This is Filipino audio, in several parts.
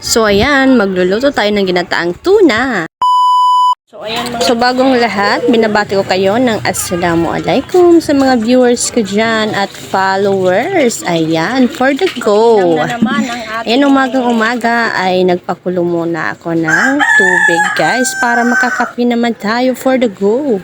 So ayan, magluluto tayo ng ginataang tuna. So bagong lahat, binabati ko kayo ng Assalamualaikum sa mga viewers ko dyan at followers. Ayan, for the go. Ayan, umagang-umaga ay nagpakulo muna ako ng tubig guys para makakape naman tayo for the go.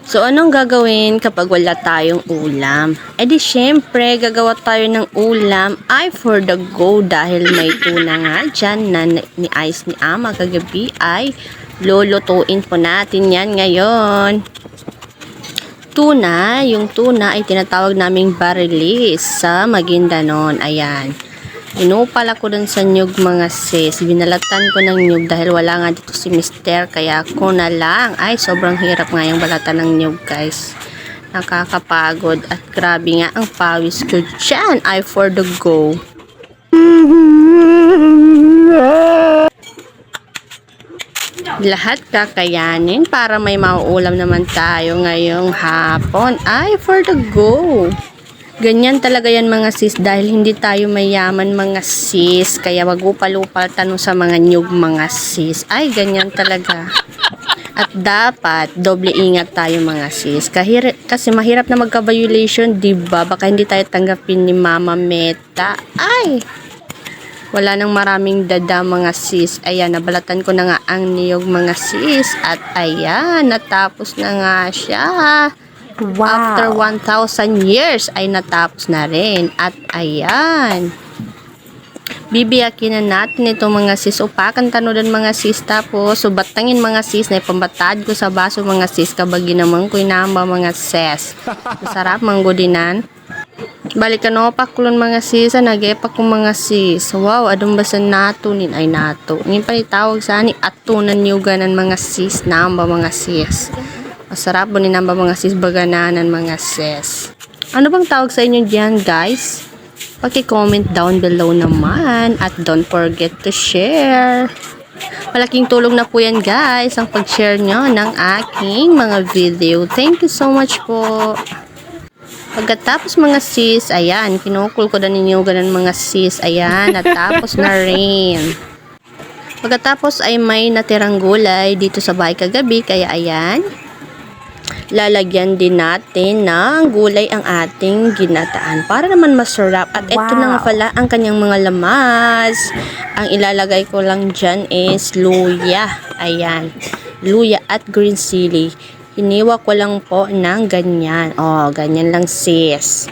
So anong gagawin kapag wala tayong ulam? E di syempre gagawa tayo ng ulam ay for the go dahil may tuna nga dyan na ni Ice ni Ama kagabi ay lulutuin po natin yan ngayon. Tuna, yung tuna ay tinatawag naming barilis sa Maguindanao. Ayan. Inupal ako dun sa nyug mga sis. Binalatan ko ng nyug dahil wala nga dito si Mister. Kaya ako na lang. Ay, sobrang hirap nga yung balatan ng nyug guys. Nakakapagod. At grabe nga ang pawis ko dyan. Ay, for the go. Lahat kakayanin para may mauulam naman tayo ngayong hapon. Ay, for the go. Ganyan talaga yan mga sis dahil hindi tayo mayaman mga sis. Kaya wag upal-upal tanong sa mga nyug mga sis. Ay, ganyan talaga. At dapat doble ingat tayo mga sis. Kasi mahirap na magka-violation, diba? Baka hindi tayo tanggapin ni Mama Meta. Ay! Wala nang maraming dada mga sis. Ayan, nabalatan ko na nga ang niyog mga sis. At ayan, natapos na nga siya. Wow. After 1,000 years ay natapos na rin. At ayan. Bibiyakin na natin itong mga sis. Upakan tanodan mga sis. Tapos subatangin mga sis. Na ipambatad ko sa baso mga sis. Kabagi naman ko inamba mga sis. Masarap manggudinan. Balik ka no pakulon mga sis. Nagepak ko mga sis. Wow, adong basan nato nin ay nato. Ngayon pa itawag sa ani atunan niyuganan mga sis. Namba mga sis. Masarap po ninamba mga sis bagananan mga sis. Ano bang tawag sa inyo diyan guys? Paki-comment down below naman at don't forget to share. Malaking tulong na po yan guys ang pag-share nyo ng aking mga video. Thank you so much po. Pagkatapos mga sis, ayan, kinukul ko na ninyo ganun mga sis, ayan, natapos na rin. Pagkatapos ay may natirang gulay dito sa bahay kagabi, kaya ayan, lalagyan din natin ng gulay ang ating ginataan para naman masarap. At ito na nga pala ang kanyang mga lamas. Ang ilalagay ko lang dyan is luya. Ayan, luya at green chili. Hiniwa ko lang po ng ganyan. O, ganyan lang sis.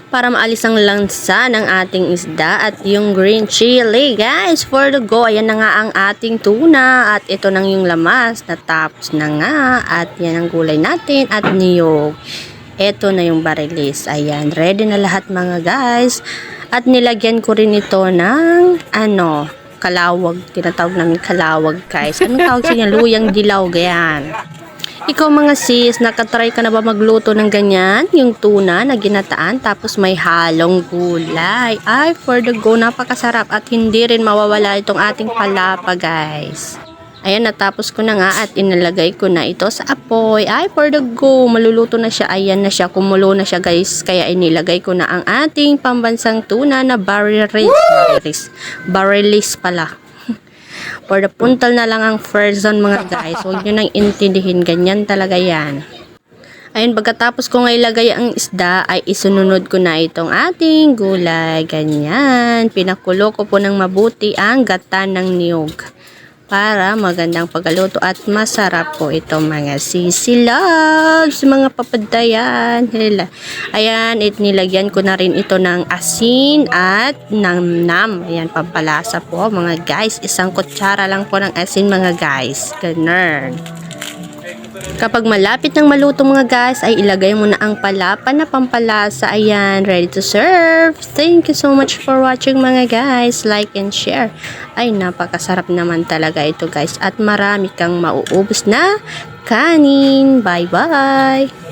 Para maalis ang lansa ng ating isda at yung green chili. Guys, for the go. Ayan na nga ang ating tuna. At ito nang yung lamas. Natapos na nga. At yan ang gulay natin. At niyog. Ito na yung barilis. Ayan. Ready na lahat mga guys. At nilagyan ko rin ito ng kalawag. Tinatawag namin kalawag guys. Anong tawag sa inyo? Luyang dilaw. Ganyan. Ikaw mga sis, nakatry ka na ba magluto ng ganyan? Yung tuna na ginataan tapos may halong gulay. Ay, for the go, napakasarap at hindi rin mawawala itong ating palapa guys. Ayan, natapos ko na nga at inalagay ko na ito sa apoy. Ay, for the go, maluluto na siya. Ayan na siya, kumulo na siya guys. Kaya inilagay ko na ang ating pambansang tuna na barilis pala. For the puntal na lang ang frozen mga guys. Huwag nyo nang intindihin. Ganyan talaga yan. Ayun, pagkatapos ko nga ilagay ang isda, ay isununod ko na itong ating gulay. Ganyan. Pinakulo ko po ng mabuti ang gata ng niyog. Para magandang pagluto at masarap po ito mga sisi loves, mga papadayan. Ayan, nilagyan ko na rin ito ng asin at nam-nam. Ayan, pampalasa po mga guys. Isang kutsara lang po ng asin mga guys. Ganun. Kapag malapit ng maluto mga guys, ay ilagay mo na ang palapa na pampalasa. Ayan, ready to serve. Thank you so much for watching mga guys. Like and share. Ay, napakasarap naman talaga ito guys. At marami kang mauubos na kanin. Bye-bye!